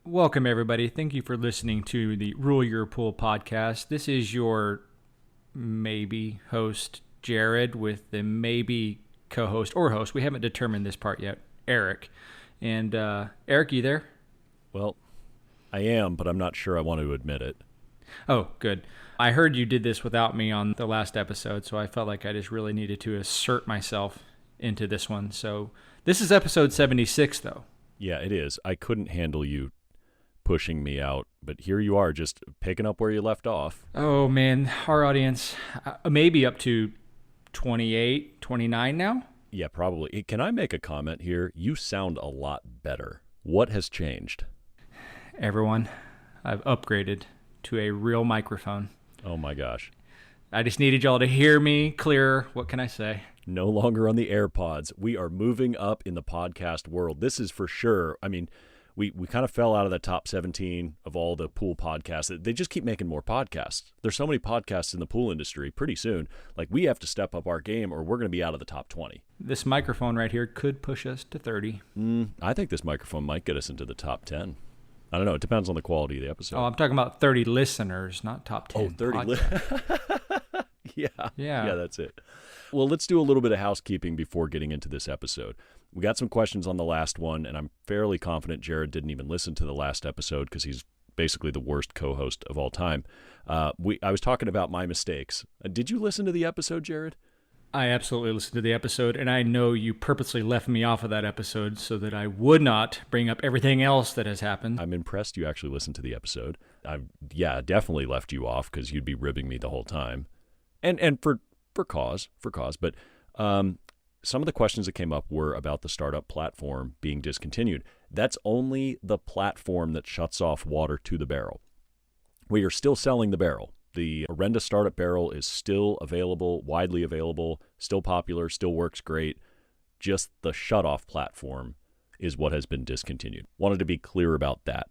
Welcome, everybody. Thank you for listening to the Rule Your Pool podcast. This is your maybe host, Jared, with the maybe co-host or host. We haven't determined this part yet, Eric. And Eric, you there? Well, I am, but I'm not sure I want to admit it. Oh, good. I heard you did this without me on the last episode, so I felt like I just really needed to assert myself into this one. So this is episode 76, though. Yeah, it is. I couldn't handle you pushing me out, but here you are, just picking up where you left off. Oh, man. Our audience, maybe up to 28, 29 now? Yeah, probably. Can I make a comment here? You sound a lot better. What has changed? Everyone, I've upgraded to a real microphone. Oh my gosh. I just needed y'all to hear me clearer. What can I say? No longer on the AirPods. We are moving up in the podcast world. This is for sure. I mean, we kind of fell out of the top 17 of all the pool podcasts. They just keep making more podcasts. There's so many podcasts in the pool industry. Pretty soon, like, we have to step up our game or we're going to be out of the top 20. This microphone right here could push us to 30. I think this microphone might get us into the top 10. I don't know. It depends on the quality of the episode. Oh, I'm talking about 30 listeners, not top 10. Oh, 30 Yeah, that's it. Well, let's do a little bit of housekeeping before getting into this episode. We got some questions on the last one, and I'm fairly confident Jared didn't even listen to the last episode because he's basically the worst co-host of all time. I was talking about my mistakes. Did you listen to the episode, Jared? I absolutely listened to the episode, and I know you purposely left me off of that episode so that I would not bring up everything else that has happened. I'm impressed you actually listened to the episode. I definitely left you off because you'd be ribbing me the whole time. And for cause. But some of the questions that came up were about the startup platform being discontinued. That's only the platform that shuts off water to the barrel. We are still selling the barrel. The Orenda startup barrel is still available, widely available, still popular, still works great. Just the shutoff platform is what has been discontinued. Wanted to be clear about that.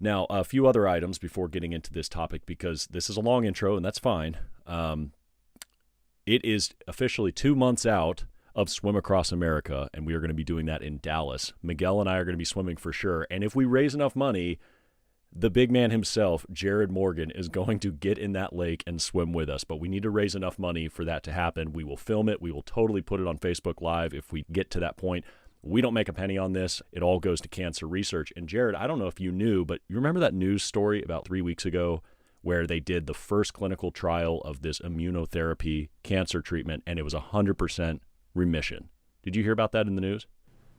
Now, a few other items before getting into this topic, because this is a long intro, and that's fine. It is officially 2 months out of Swim Across America, and we are going to be doing that in Dallas. Miguel and I are going to be swimming for sure, and if we raise enough money, the big man himself, Jared Morgan, is going to get in that lake and swim with us, but we need to raise enough money for that to happen. We will film it. We will totally put it on Facebook Live if we get to that point. We don't make a penny on this. It all goes to cancer research. And Jared, I don't know if you knew, but you remember that news story about 3 weeks ago where they did the first clinical trial of this immunotherapy cancer treatment, and it was 100% remission. Did you hear about that in the news?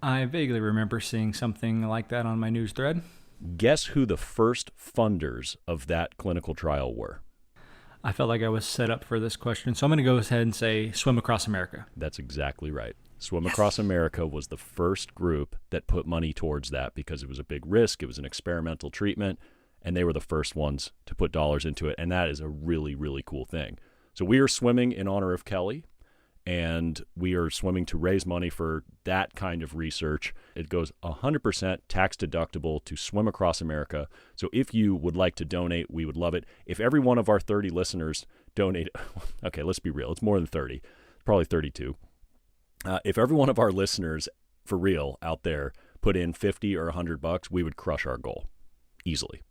I vaguely remember seeing something like that on my news thread. Guess who the first funders of that clinical trial were? I felt like I was set up for this question, so I'm going to go ahead and say Swim Across America. That's exactly right. Swim Across America was the first group that put money towards that because it was a big risk. It was an experimental treatment, and they were the first ones to put dollars into it, and that is a really, really cool thing. So we are swimming in honor of Kelly, and we are swimming to raise money for that kind of research. It goes 100% tax deductible to Swim Across America. So if you would like to donate, we would love it. If every one of our 30 listeners donate, okay, let's be real, it's more than 30, probably 32. If every one of our listeners, for real, out there, put in 50 or $100, we would crush our goal easily.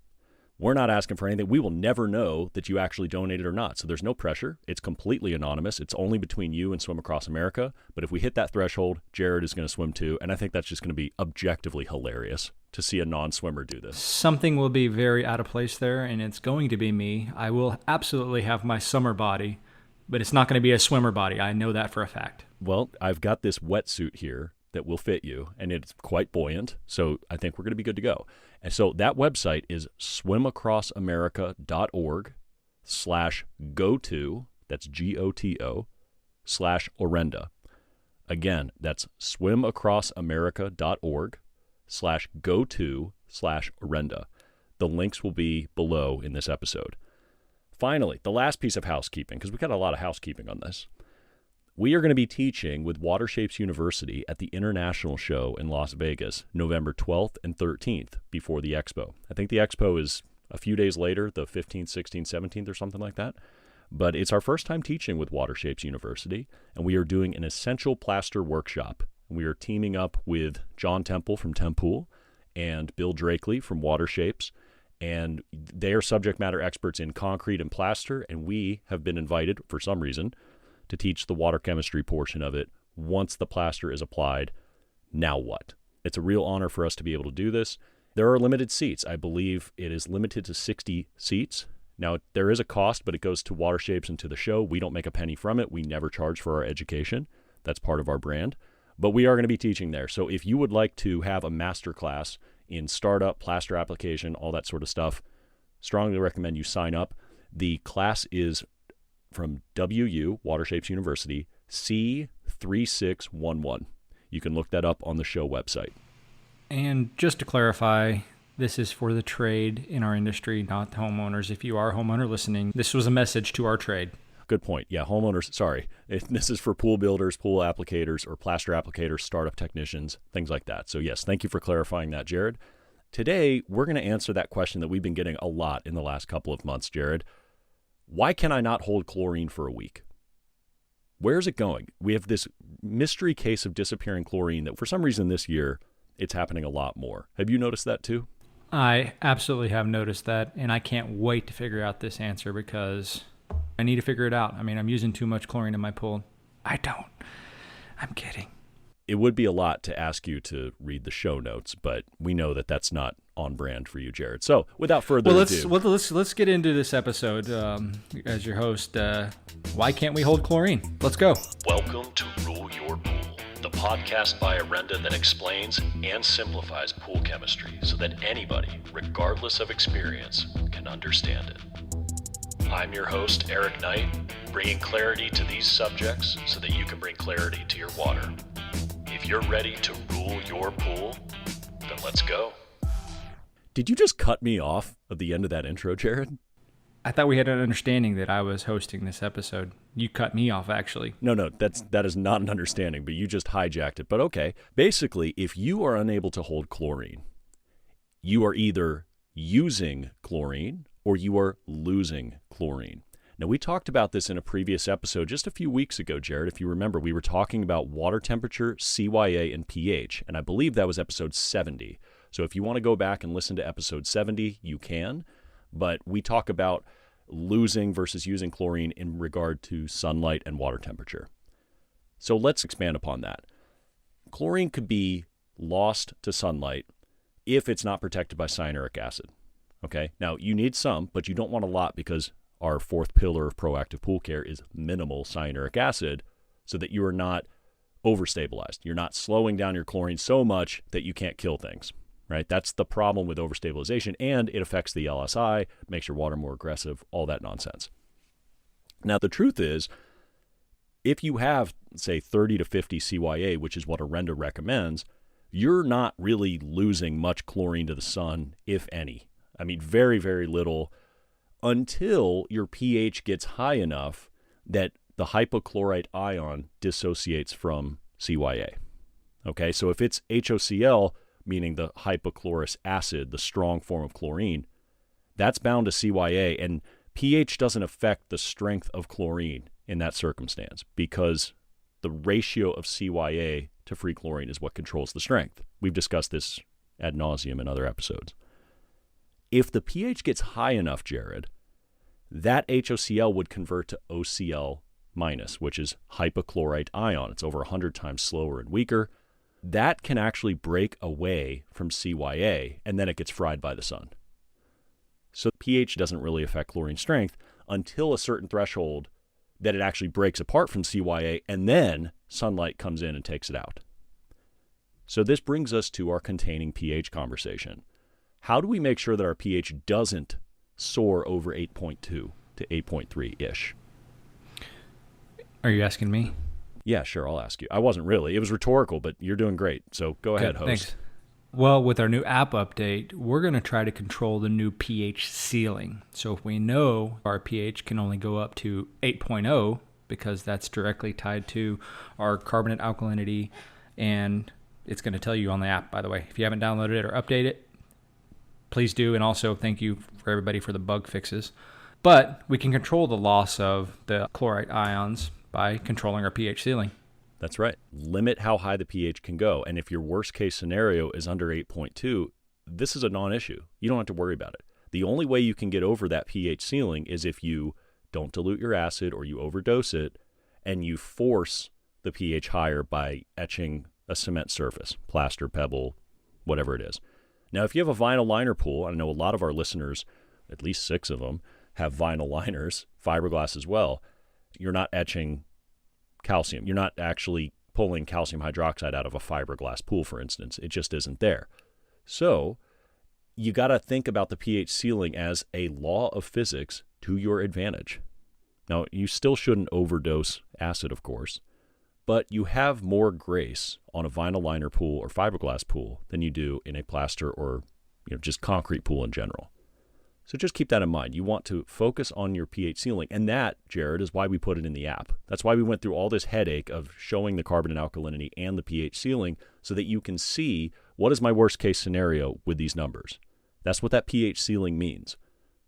We're not asking for anything. We will never know that you actually donated or not. So there's no pressure. It's completely anonymous. It's only between you and Swim Across America. But if we hit that threshold, Jared is going to swim too. And I think that's just going to be objectively hilarious to see a non-swimmer do this. Something will be very out of place there, and it's going to be me. I will absolutely have my summer body, but it's not going to be a swimmer body. I know that for a fact. Well, I've got this wetsuit here that will fit you, and it's quite buoyant. So I think we're going to be good to go. And so that website is swimacrossamerica.org/go-to, that's GOTO, /Orenda. Again, that's swimacrossamerica.org/go-to/Orenda. The links will be below in this episode. Finally, the last piece of housekeeping, because we got a lot of housekeeping on this. We are going to be teaching with Water Shapes University at the International Show in Las Vegas, November 12th and 13th before the Expo. I think the Expo is a few days later, the 15th, 16th, 17th or something like that. But it's our first time teaching with Water Shapes University, and we are doing an essential plaster workshop. We are teaming up with John Temple from Tempool and Bill Drakely from Water Shapes. And they are subject matter experts in concrete and plaster, and we have been invited, for some reason, to teach the water chemistry portion of it. Once the plaster is applied, now what? It's a real honor for us to be able to do this. There are limited seats. I believe it is limited to 60 seats. Now, there is a cost, but it goes to Water Shapes and to the show. We don't make a penny from it. We never charge for our education. That's part of our brand. But we are going to be teaching there. So if you would like to have a master class in startup, plaster application, all that sort of stuff, strongly recommend you sign up. The class is from WU, Water Shapes University, C3611. You can look that up on the show website. And just to clarify, this is for the trade in our industry, not homeowners. If you are a homeowner listening, this was a message to our trade. Good point. Yeah, homeowners, sorry. This is for pool builders, pool applicators, or plaster applicators, startup technicians, things like that. So yes, thank you for clarifying that, Jared. Today, we're going to answer that question that we've been getting a lot in the last couple of months, Jared. Why can I not hold chlorine for a week? Where's it going? We have this mystery case of disappearing chlorine that for some reason this year, it's happening a lot more. Have you noticed that too? I absolutely have noticed that, and I can't wait to figure out this answer because I need to figure it out. I mean, I'm using too much chlorine in my pool. I don't. I'm kidding. It would be a lot to ask you to read the show notes, but we know that that's not on brand for you, Jared. So without further ado. Let's get into this episode. As your host, why can't we hold chlorine? Let's go. Welcome to Rule Your Pool, the podcast by Orenda that explains and simplifies pool chemistry so that anybody, regardless of experience, can understand it. I'm your host, Eric Knight, bringing clarity to these subjects so that you can bring clarity to your water. If you're ready to rule your pool, then let's go. Did you just cut me off at the end of that intro, Jared? I thought we had an understanding that I was hosting this episode. You cut me off, actually. No, that is not an understanding, but you just hijacked it. But okay, basically, if you are unable to hold chlorine, you are either using chlorine or you are losing chlorine. Now, we talked about this in a previous episode just a few weeks ago, Jared. If you remember, we were talking about water temperature, CYA, and pH, and I believe that was episode 70. So if you want to go back and listen to episode 70, you can. But we talk about losing versus using chlorine in regard to sunlight and water temperature. So let's expand upon that. Chlorine could be lost to sunlight if it's not protected by cyanuric acid. Okay, now you need some, but you don't want a lot because our fourth pillar of proactive pool care is minimal cyanuric acid so that you are not overstabilized. You're not slowing down your chlorine so much that you can't kill things, right? That's the problem with overstabilization, and it affects the LSI, makes your water more aggressive, all that nonsense. Now, the truth is, if you have, say, 30 to 50 CYA, which is what Orenda recommends, you're not really losing much chlorine to the sun, if any. I mean, very, very little, until your pH gets high enough that the hypochlorite ion dissociates from CYA. Okay, so if it's HOCl, meaning the hypochlorous acid, the strong form of chlorine, that's bound to CYA, and pH doesn't affect the strength of chlorine in that circumstance because the ratio of CYA to free chlorine is what controls the strength. We've discussed this ad nauseum in other episodes. If the pH gets high enough, Jared, that HOCl would convert to OCl minus, which is hypochlorite ion. It's over 100 times slower and weaker. That can actually break away from CYA, and then it gets fried by the sun. So pH doesn't really affect chlorine strength until a certain threshold that it actually breaks apart from CYA, and then sunlight comes in and takes it out. So this brings us to our containing pH conversation. How do we make sure that our pH doesn't soar over 8.2 to 8.3-ish? Are you asking me? Yeah, sure, I'll ask you. I wasn't really. It was rhetorical, but you're doing great. So go ahead, host. Thanks. Well, with our new app update, we're going to try to control the new pH ceiling. So if we know our pH can only go up to 8.0, because that's directly tied to our carbonate alkalinity, and it's going to tell you on the app, by the way. If you haven't downloaded it or updated it, please do. And also thank you for everybody for the bug fixes. But we can control the loss of the chlorite ions by controlling our pH ceiling. That's right. Limit how high the pH can go. And if your worst case scenario is under 8.2, this is a non-issue. You don't have to worry about it. The only way you can get over that pH ceiling is if you don't dilute your acid or you overdose it and you force the pH higher by etching a cement surface, plaster, pebble, whatever it is. Now, if you have a vinyl liner pool, I know a lot of our listeners, at least 6 of them, have vinyl liners, fiberglass as well. You're not etching calcium. You're not actually pulling calcium hydroxide out of a fiberglass pool, for instance. It just isn't there. So you got to think about the pH ceiling as a law of physics to your advantage. Now, you still shouldn't overdose acid, of course, but you have more grace on a vinyl liner pool or fiberglass pool than you do in a plaster or just concrete pool in general. So just keep that in mind. You want to focus on your pH ceiling. And that, Jared, is why we put it in the app. That's why we went through all this headache of showing the carbon and alkalinity and the pH ceiling so that you can see what is my worst case scenario with these numbers. That's what that pH ceiling means.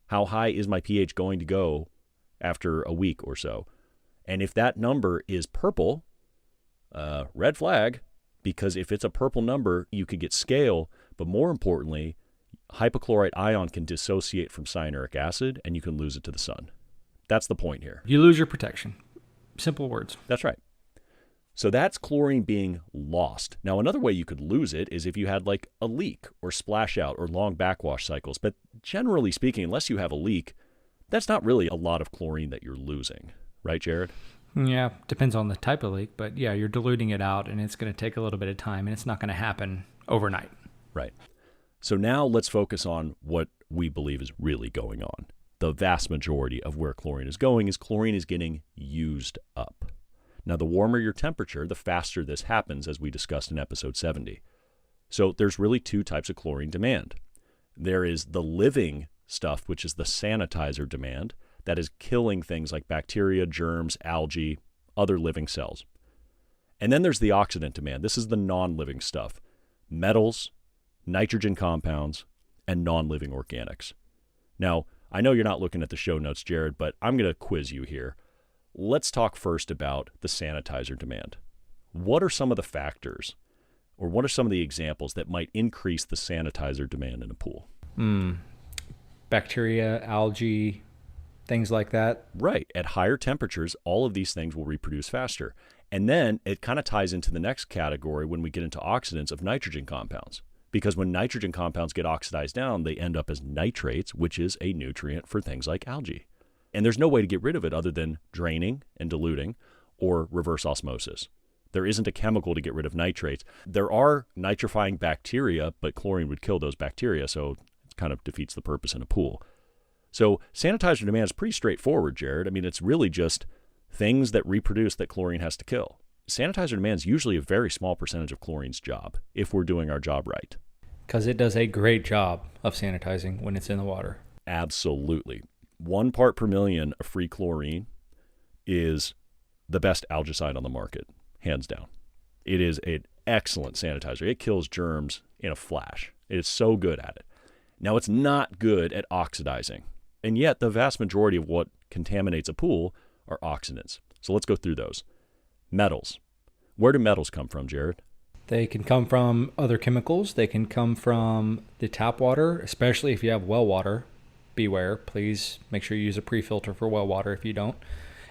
How high is my pH going to go after a week or so? And if that number is purple, red flag, because if it's a purple number, you could get scale, but more importantly, hypochlorite ion can dissociate from cyanuric acid and you can lose it to the sun. That's the point here. You lose your protection. Simple words. That's right. So that's chlorine being lost. Now, another way you could lose it is if you had like a leak or splash out or long backwash cycles. But generally speaking, unless you have a leak, that's not really a lot of chlorine that you're losing. Right, Jared? Yeah, depends on the type of leak. But yeah, you're diluting it out and it's going to take a little bit of time and it's not going to happen overnight. Right. So now let's focus on what we believe is really going on. The vast majority of where chlorine is going is chlorine is getting used up. Now, the warmer your temperature, the faster this happens, as we discussed in episode 70. So there's really 2 types of chlorine demand. There is the living stuff, which is the sanitizer demand, that is killing things like bacteria, germs, algae, other living cells. And then there's the oxidant demand. This is the non-living stuff, metals, nitrogen compounds, and non-living organics. Now, I know you're not looking at the show notes, Jared, but I'm going to quiz you here. Let's talk first about the sanitizer demand. What are some of the factors, or what are some of the examples that might increase the sanitizer demand in a pool? Bacteria, algae, things like that. Right. At higher temperatures, all of these things will reproduce faster. And then it kind of ties into the next category when we get into oxidants of nitrogen compounds. Because when nitrogen compounds get oxidized down, they end up as nitrates, which is a nutrient for things like algae. And there's no way to get rid of it other than draining and diluting or reverse osmosis. There isn't a chemical to get rid of nitrates. There are nitrifying bacteria, but chlorine would kill those bacteria, so it kind of defeats the purpose in a pool. So sanitizer demand is pretty straightforward, Jared. I mean, it's really just things that reproduce that chlorine has to kill. Sanitizer demand is usually a very small percentage of chlorine's job if we're doing our job right. Because it does a great job of sanitizing when it's in the water. Absolutely. 1 part per million of free chlorine is the best algicide on the market, hands down. It is an excellent sanitizer. It kills germs in a flash. It is so good at it. Now, it's not good at oxidizing. And yet, the vast majority of what contaminates a pool are oxidants. So let's go through those. Metals. Where do metals come from, Jared? They can come from other chemicals. They can come from the tap water, especially if you have well water. Beware, please make sure you use a pre-filter for well water if you don't.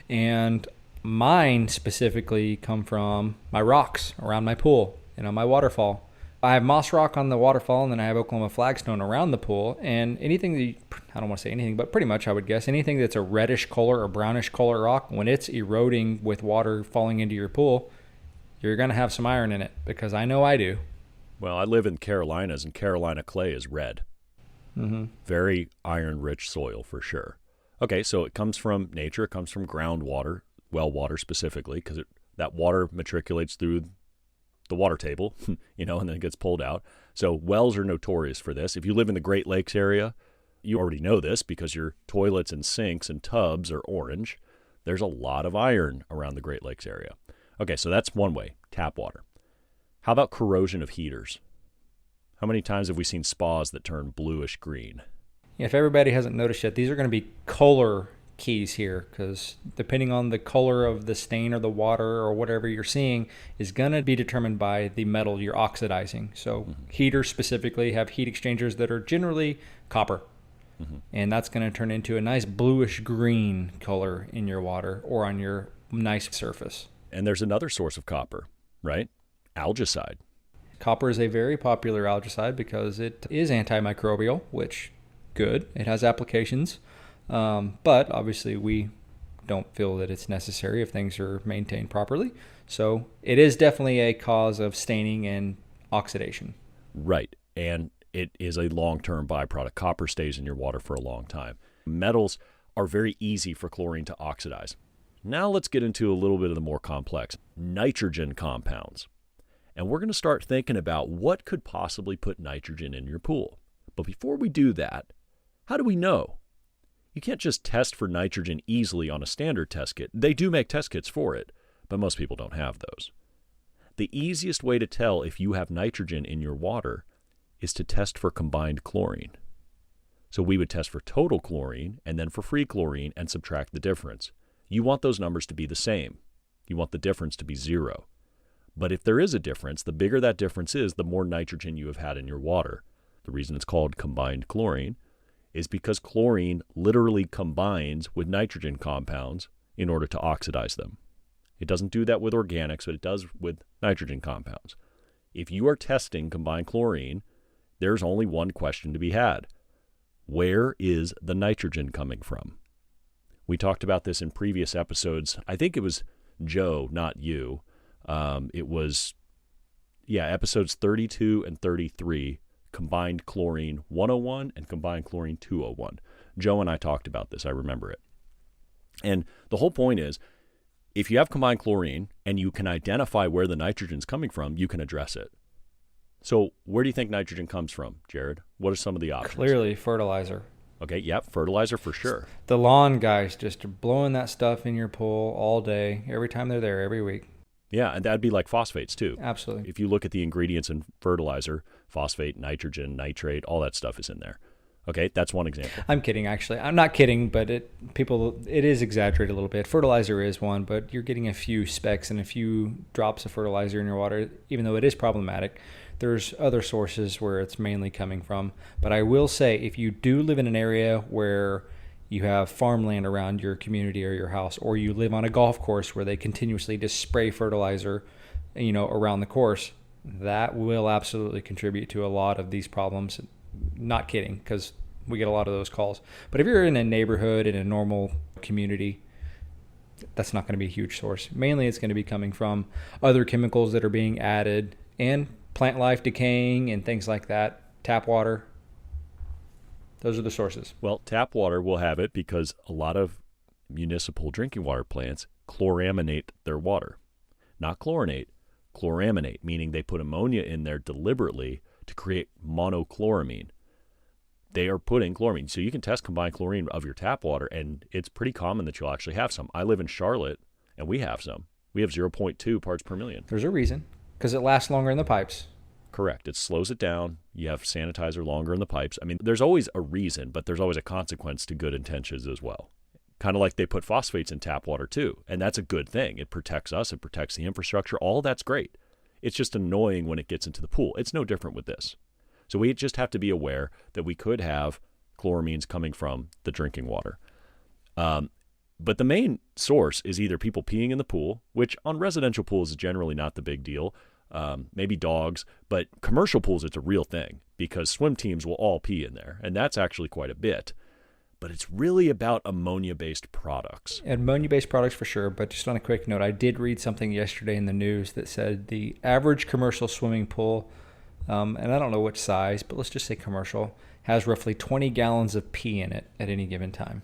And mine specifically come from my rocks around my pool and on my waterfall. I have moss rock on the waterfall, and then I have Oklahoma flagstone around the pool. And anything that I don't want to say anything, but pretty much I would guess anything that's a reddish color or brownish color rock, when it's eroding with water falling into your pool, you're going to have some iron in it, because I know I do. Well, I live in Carolinas, and Carolina clay is red. Mm-hmm. Very iron-rich soil for sure. Okay, so it comes from nature. It comes from groundwater, well water specifically, because that water matriculates through the water table, and then it gets pulled out. So wells are notorious for this. If you live in the Great Lakes area, you already know this because your toilets and sinks and tubs are orange. There's a lot of iron around the Great Lakes area. Okay, so that's one way, tap water. How about corrosion of heaters? How many times have we seen spas that turn bluish green? If everybody hasn't noticed yet, these are going to be Kohler keys here, because depending on the color of the stain or the water or whatever you're seeing is going to be determined by the metal you're oxidizing. So heaters specifically have heat exchangers that are generally copper. And that's going to turn into a nice bluish green color in your water or on your nice surface. And there's another source of copper, right? Algicide. Copper is a very popular algicide because it is antimicrobial, which good. It has applications. But obviously we don't feel that it's necessary if things are maintained properly. So it is definitely a cause of staining and oxidation. Right. And it is a long-term byproduct. Copper stays in your water for a long time. Metals are very easy for chlorine to oxidize. Now let's get into a little bit of the more complex nitrogen compounds. And we're going to start thinking about what could possibly put nitrogen in your pool. But before we do that, how do we know? You can't just test for nitrogen easily on a standard test kit. They do make test kits for it, but most people don't have those. The easiest way to tell if you have nitrogen in your water is to test for combined chlorine. So we would test for total chlorine and then for free chlorine and subtract the difference. You want those numbers to be the same. You want the difference to be 0. But if there is a difference, the bigger that difference is, the more nitrogen you have had in your water. The reason it's called combined chlorine is because chlorine literally combines with nitrogen compounds in order to oxidize them. It doesn't do that with organics, but it does with nitrogen compounds. If you are testing combined chlorine, there's only one question to be had. Where is the nitrogen coming from? We talked about this in previous episodes. I think it was Joe, not you. It was, episodes 32 and 33, Combined Chlorine 101 and Combined Chlorine 201. Joe and I talked about this. I remember it. And the whole point is, if you have combined chlorine and you can identify where the nitrogen's coming from, you can address it. So where do you think nitrogen comes from, Jared? What are some of the options? Clearly fertilizer. Okay, yep, fertilizer for sure. The lawn guys just are blowing that stuff in your pool all day, every time they're there, every week. Yeah, and that'd be like phosphates too. Absolutely. If you look at the ingredients in fertilizer, phosphate, nitrogen, nitrate, all that stuff is in there. Okay, that's one example. I'm kidding, actually. I'm not kidding, but it is exaggerated a little bit. Fertilizer is one, but you're getting a few specks and a few drops of fertilizer in your water, even though it is problematic. There's other sources where it's mainly coming from. But I will say, if you do live in an area where you have farmland around your community or your house, or you live on a golf course where they continuously just spray fertilizer, around the course, that will absolutely contribute to a lot of these problems. Not kidding, because we get a lot of those calls. But if you're in a neighborhood, in a normal community, that's not going to be a huge source. Mainly it's going to be coming from other chemicals that are being added and plant life decaying and things like that. Tap water. Those are the sources. Well, tap water will have it because a lot of municipal drinking water plants chloraminate their water. Not chlorinate, chloraminate, meaning they put ammonia in there deliberately to create monochloramine. They are putting chloramine. So you can test combined chlorine of your tap water, and it's pretty common that you'll actually have some. I live in Charlotte, and we have some. We have 0.2 parts per million. There's a reason, because it lasts longer in the pipes. Correct. It slows it down. You have sanitizer longer in the pipes. I mean, there's always a reason, but there's always a consequence to good intentions as well. Kind of like they put phosphates in tap water too, and that's a good thing. It protects us. It protects the infrastructure. All that's great. It's just annoying when it gets into the pool. It's no different with this. So we just have to be aware that we could have chloramines coming from the drinking water. But the main source is either people peeing in the pool, which on residential pools is generally not the big deal. Maybe dogs, but commercial pools, it's a real thing because swim teams will all pee in there, and that's actually quite a bit. But it's really about ammonia-based products. Ammonia-based products for sure, but just on a quick note, I did read something yesterday in the news that said the average commercial swimming pool, and I don't know which size, but let's just say commercial, has roughly 20 gallons of pee in it at any given time.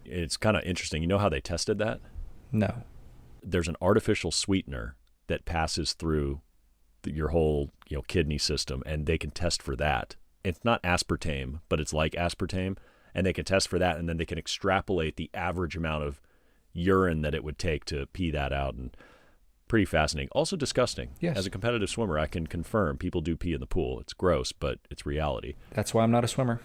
It's kind of interesting. You know how they tested that? No. There's an artificial sweetener that passes through your whole kidney system, and they can test for that. It's not aspartame, but it's like aspartame. And they can test for that, and then they can extrapolate the average amount of urine that it would take to pee that out. And pretty fascinating. Also disgusting. Yes. As a competitive swimmer, I can confirm people do pee in the pool. It's gross, but it's reality. That's why I'm not a swimmer.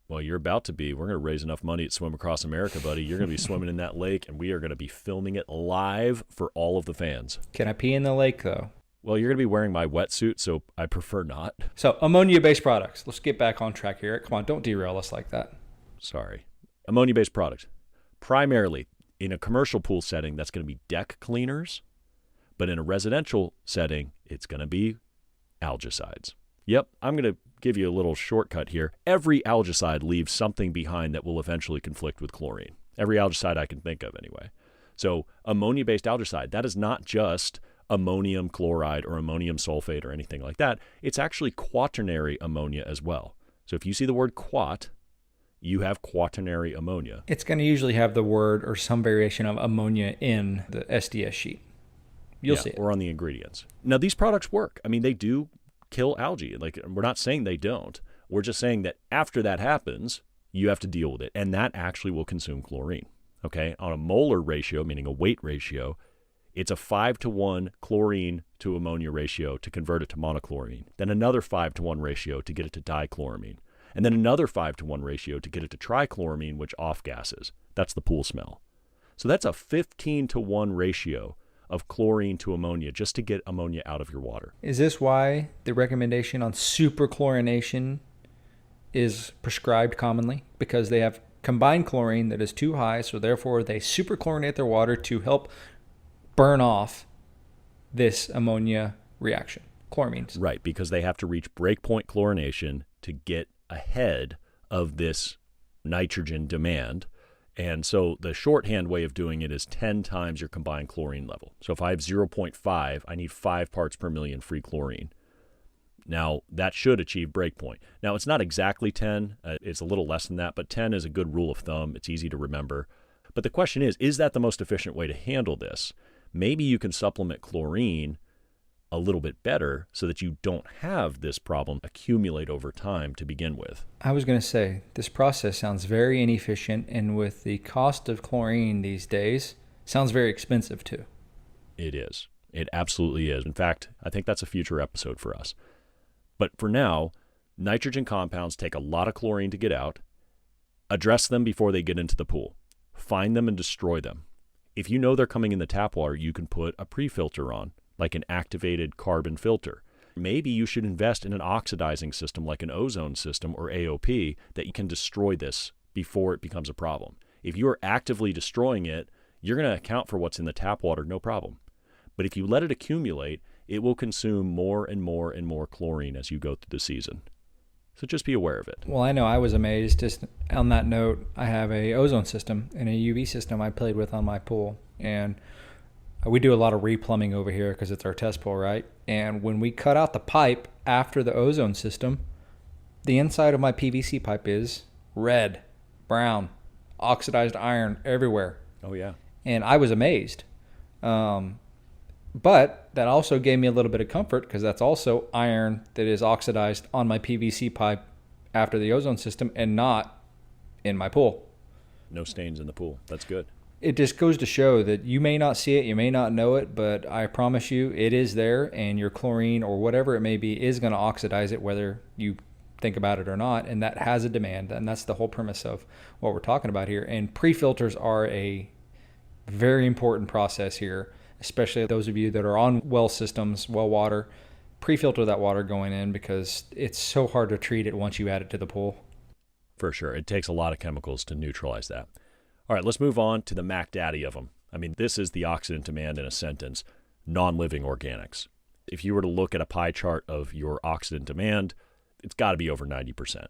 Well, you're about to be. We're going to raise enough money at Swim Across America, buddy. You're going to be swimming in that lake, and we are going to be filming it live for all of the fans. Can I pee in the lake, though? Well, you're going to be wearing my wetsuit, so I prefer not. So, ammonia-based products. Let's get back on track here. Come on, don't derail us like that. Sorry. Ammonia-based products. Primarily, in a commercial pool setting, that's going to be deck cleaners. But in a residential setting, it's going to be algicides. Yep, I'm going to give you a little shortcut here. Every algicide leaves something behind that will eventually conflict with chlorine. Every algicide I can think of anyway. So ammonia-based algicide, that is not just ammonium chloride or ammonium sulfate or anything like that. It's actually quaternary ammonia as well. So if you see the word quat, you have quaternary ammonia. It's going to usually have the word or some variation of ammonia in the SDS sheet. You'll see it. Or on the ingredients. Now, these products work. I mean, they do kill algae. Like, we're not saying they don't. We're just saying that after that happens, you have to deal with it. And that actually will consume chlorine. Okay? On a molar ratio, meaning a weight ratio, it's a 5-to-1 chlorine to ammonia ratio to convert it to monochlorine. Then another 5-to-1 ratio to get it to dichloramine. And then another 5-to-1 ratio to get it to trichloramine, which off-gases. That's the pool smell. So that's a 15-to-1 ratio of chlorine to ammonia just to get ammonia out of your water. Is this why the recommendation on superchlorination is prescribed commonly? Because they have combined chlorine that is too high, so therefore they superchlorinate their water to help burn off this ammonia reaction, chloramines. Right, because they have to reach breakpoint chlorination to get ahead of this nitrogen demand. And so the shorthand way of doing it is 10 times your combined chlorine level. So if I have 0.5, I need 5 parts per million free chlorine. Now, that should achieve breakpoint. Now, it's not exactly 10. It's a little less than that, but 10 is a good rule of thumb. It's easy to remember. But the question is that the most efficient way to handle this? Maybe you can supplement chlorine a little bit better so that you don't have this problem accumulate over time to begin with. I was going to say, this process sounds very inefficient, and with the cost of chlorine these days, sounds very expensive too. It is. It absolutely is. In fact, I think that's a future episode for us. But for now, nitrogen compounds take a lot of chlorine to get out. Address them before they get into the pool. Find them and destroy them. If you know they're coming in the tap water, you can put a pre-filter on, like an activated carbon filter. Maybe you should invest in an oxidizing system like an ozone system or AOP that you can destroy this before it becomes a problem. If you are actively destroying it, you're going to account for what's in the tap water, no problem. But if you let it accumulate, it will consume more and more and more chlorine as you go through the season. So just be aware of it. Well, I know I was amazed. Just on that note, I have a ozone system and a UV system I played with on my pool. And we do a lot of replumbing over here because it's our test pool, right? And when we cut out the pipe after the ozone system, the inside of my PVC pipe is red, brown, oxidized iron everywhere. Oh, yeah. And I was amazed. But that also gave me a little bit of comfort because that's also iron that is oxidized on my PVC pipe after the ozone system and not in my pool. No stains in the pool. That's good. It just goes to show that you may not see it, you may not know it, but I promise you it is there, and your chlorine or whatever it may be is going to oxidize it whether you think about it or not, and that has a demand, and that's the whole premise of what we're talking about here. And pre-filters are a very important process here, especially those of you that are on well systems, well water. Pre-filter that water going in because it's so hard to treat it once you add it to the pool. For sure. It takes a lot of chemicals to neutralize that. All right, let's move on to the Mac Daddy of them. I mean, this is the oxidant demand in a sentence, non-living organics. If you were to look at a pie chart of your oxidant demand, it's got to be over 90%.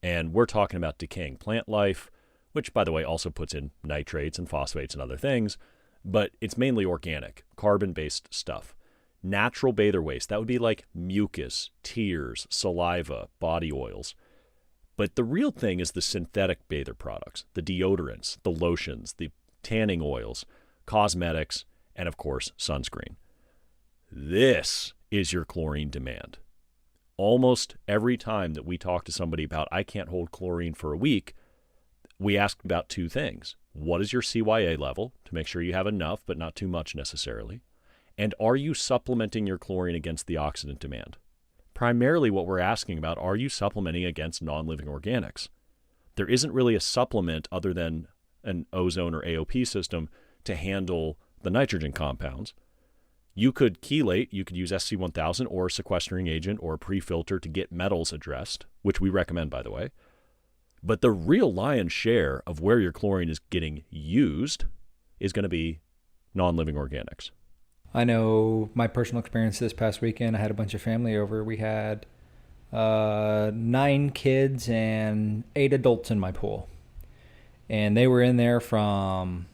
And we're talking about decaying plant life, which, by the way, also puts in nitrates and phosphates and other things, but it's mainly organic, carbon-based stuff. Natural bather waste, that would be like mucus, tears, saliva, body oils. But the real thing is the synthetic bather products, the deodorants, the lotions, the tanning oils, cosmetics, and of course, sunscreen. This is your chlorine demand. Almost every time that we talk to somebody about, I can't hold chlorine for a week, we ask about two things. What is your CYA level to make sure you have enough, but not too much necessarily? And are you supplementing your chlorine against the oxidant demand? primarily what we're asking about, are you supplementing against non-living organics? There isn't really a supplement other than an ozone or AOP system to handle the nitrogen compounds. You could chelate, you could use SC1000 or a sequestering agent or a pre-filter to get metals addressed, which we recommend, by the way. But the real lion's share of where your chlorine is getting used is going to be non-living organics. I know my personal experience this past weekend. I had a bunch of family over. We had 9 kids and 8 adults in my pool. And they were in there from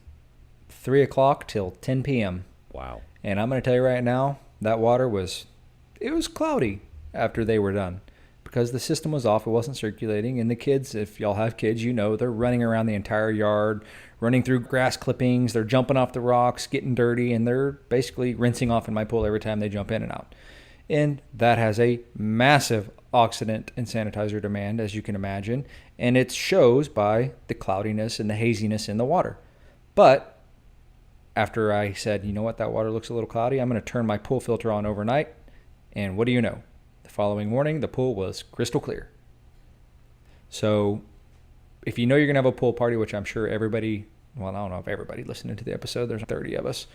3 o'clock till 10 p.m. Wow. And I'm going to tell you right now, that water was cloudy after they were done because the system was off. It wasn't circulating. And the kids, if y'all have kids, you know, they're running around the entire yard, running through grass clippings. They're jumping off the rocks, getting dirty, and they're basically rinsing off in my pool every time they jump in and out. And that has a massive oxidant and sanitizer demand, as you can imagine. And it shows by the cloudiness and the haziness in the water. But after I said, you know what, that water looks a little cloudy, I'm going to turn my pool filter on overnight. And what do you know? The following morning, the pool was crystal clear. So if you know you're going to have a pool party, which I'm sure everybody, well, I don't know if everybody listening to the episode, there's 30 of us.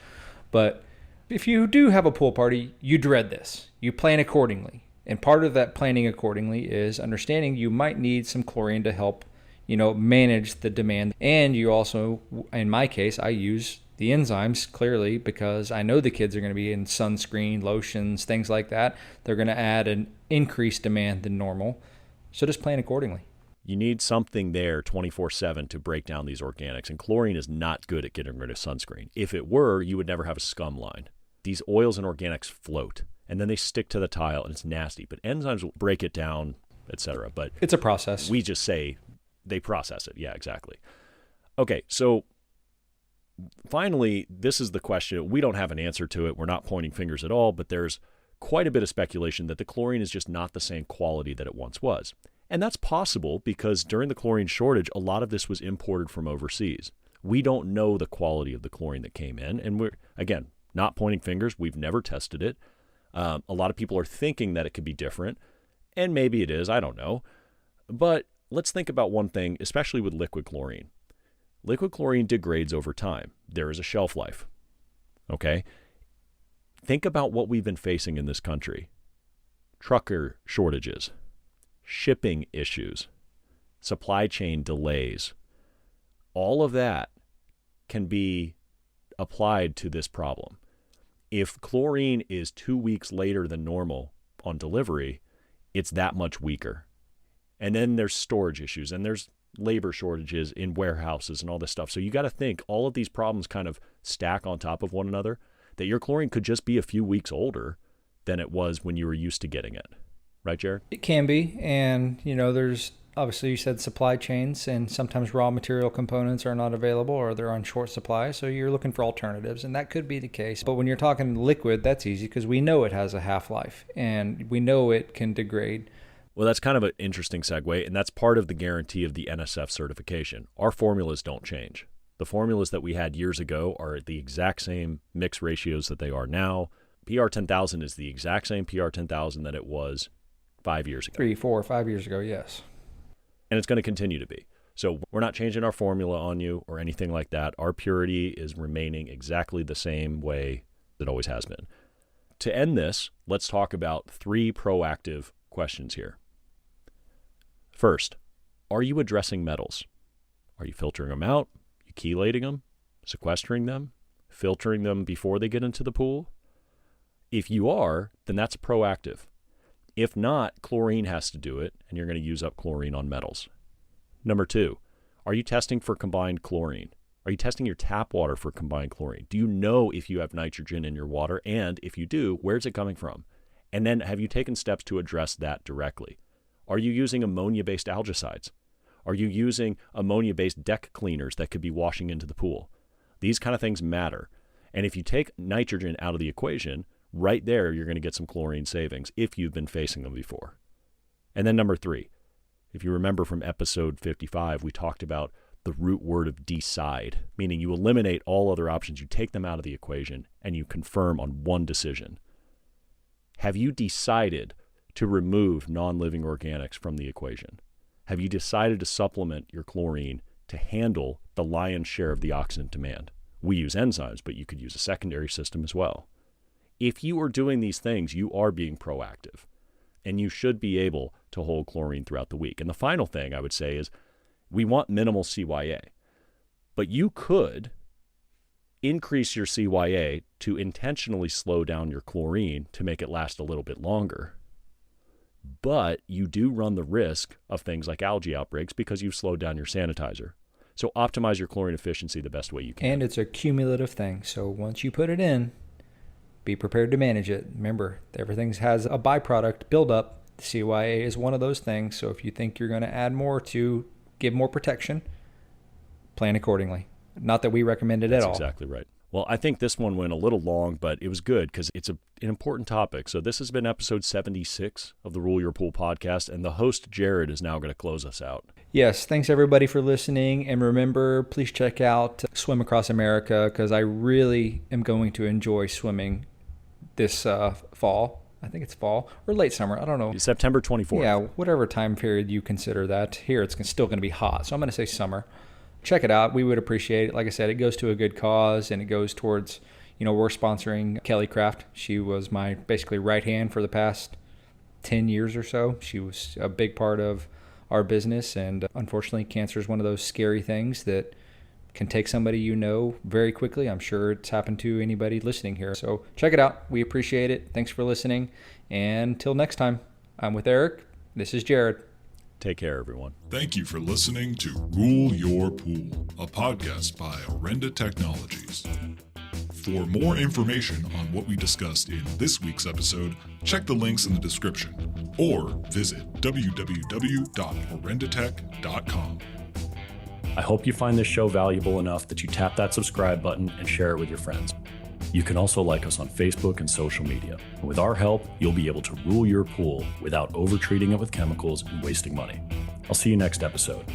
But if you do have a pool party, you dread this. You plan accordingly. And part of that planning accordingly is understanding you might need some chlorine to help, manage the demand. And you also, in my case, I use the enzymes clearly because I know the kids are going to be in sunscreen, lotions, things like that. They're going to add an increased demand than normal. So just plan accordingly. You need something there 24/7 to break down these organics, and chlorine is not good at getting rid of sunscreen. If it were, you would never have a scum line. These oils and organics float, and then they stick to the tile, and it's nasty. But enzymes will break it down, etc. But it's a process. We just say they process it. Yeah, exactly. Okay, so finally, this is the question. We don't have an answer to it. We're not pointing fingers at all, but there's quite a bit of speculation that the chlorine is just not the same quality that it once was. And that's possible because during the chlorine shortage, a lot of this was imported from overseas. We don't know the quality of the chlorine that came in. And we're, again, not pointing fingers. We've never tested it. A lot of people are thinking that it could be different. And maybe it is. I don't know. But let's think about one thing, especially with liquid chlorine. Liquid chlorine degrades over time. There is a shelf life. Okay? Think about what we've been facing in this country. Trucker shortages, shipping issues, supply chain delays. All of that can be applied to this problem. If chlorine is 2 weeks later than normal on delivery, it's that much weaker. And then there's storage issues, and there's labor shortages in warehouses and all this stuff. So you got to think all of these problems kind of stack on top of one another, that your chlorine could just be a few weeks older than it was when you were used to getting it. Right, Jared? It can be. And, there's obviously you said supply chains, and sometimes raw material components are not available or they're on short supply. So you're looking for alternatives, and that could be the case. But when you're talking liquid, that's easy because we know it has a half-life and we know it can degrade. Well, that's kind of an interesting segue, and that's part of the guarantee of the NSF certification. Our formulas don't change. The formulas that we had years ago are the exact same mix ratios that they are now. PR10000 is the exact same PR10000 that it was 5 years ago. 3, 4, 5 years ago, yes. And it's going to continue to be. So we're not changing our formula on you or anything like that. Our purity is remaining exactly the same way it always has been. To end this, let's talk about 3 proactive questions here. First, are you addressing metals? Are you filtering them out? Are you chelating them? Sequestering them? Filtering them before they get into the pool? If you are, then that's proactive. If not, chlorine has to do it, and you're going to use up chlorine on metals. Number 2, are you testing for combined chlorine? Are you testing your tap water for combined chlorine? Do you know if you have nitrogen in your water? And if you do, where's it coming from? And then have you taken steps to address that directly? Are you using ammonia-based algicides? Are you using ammonia-based deck cleaners that could be washing into the pool? These kind of things matter. And if you take nitrogen out of the equation, right there you're going to get some chlorine savings if you've been facing them before. And then number 3, if you remember from episode 55, we talked about the root word of decide, meaning you eliminate all other options, you take them out of the equation, and you confirm on one decision. Have you decided to remove non-living organics from the equation? Have you decided to supplement your chlorine to handle the lion's share of the oxidant demand? We use enzymes, but you could use a secondary system as well. If you are doing these things, you are being proactive, and you should be able to hold chlorine throughout the week. And the final thing I would say is we want minimal CYA, but you could increase your CYA to intentionally slow down your chlorine to make it last a little bit longer. But you do run the risk of things like algae outbreaks because you've slowed down your sanitizer. So optimize your chlorine efficiency the best way you can. And it's a cumulative thing. So once you put it in, be prepared to manage it. Remember, everything has a byproduct buildup. CYA is one of those things. So if you think you're going to add more to give more protection, plan accordingly. Not that we recommend it at all. That's exactly right. Well, I think this one went a little long, but it was good because it's an important topic. So this has been episode 76 of the Rule Your Pool podcast, and the host, Jared, is now going to close us out. Yes, thanks everybody for listening. And remember, please check out Swim Across America because I really am going to enjoy swimming this fall. I think it's fall or late summer. I don't know. September 24th. Yeah, whatever time period you consider that. Here, it's still going to be hot. So I'm going to say summer. Check it out. We would appreciate it. Like I said, it goes to a good cause, and it goes towards, we're sponsoring Kelly Craft. She was my basically right hand for the past 10 years or so. She was a big part of our business, and unfortunately, cancer is one of those scary things that can take somebody very quickly. I'm sure it's happened to anybody listening here. So check it out. We appreciate it. Thanks for listening. And until next time, I'm with Eric. This is Jared. Take care, everyone. Thank you for listening to Rule Your Pool, a podcast by Orenda Technologies. For more information on what we discussed in this week's episode, check the links in the description or visit www.orendatech.com. I hope you find this show valuable enough that you tap that subscribe button and share it with your friends. You can also like us on Facebook and social media. And with our help, you'll be able to rule your pool without over-treating it with chemicals and wasting money. I'll see you next episode.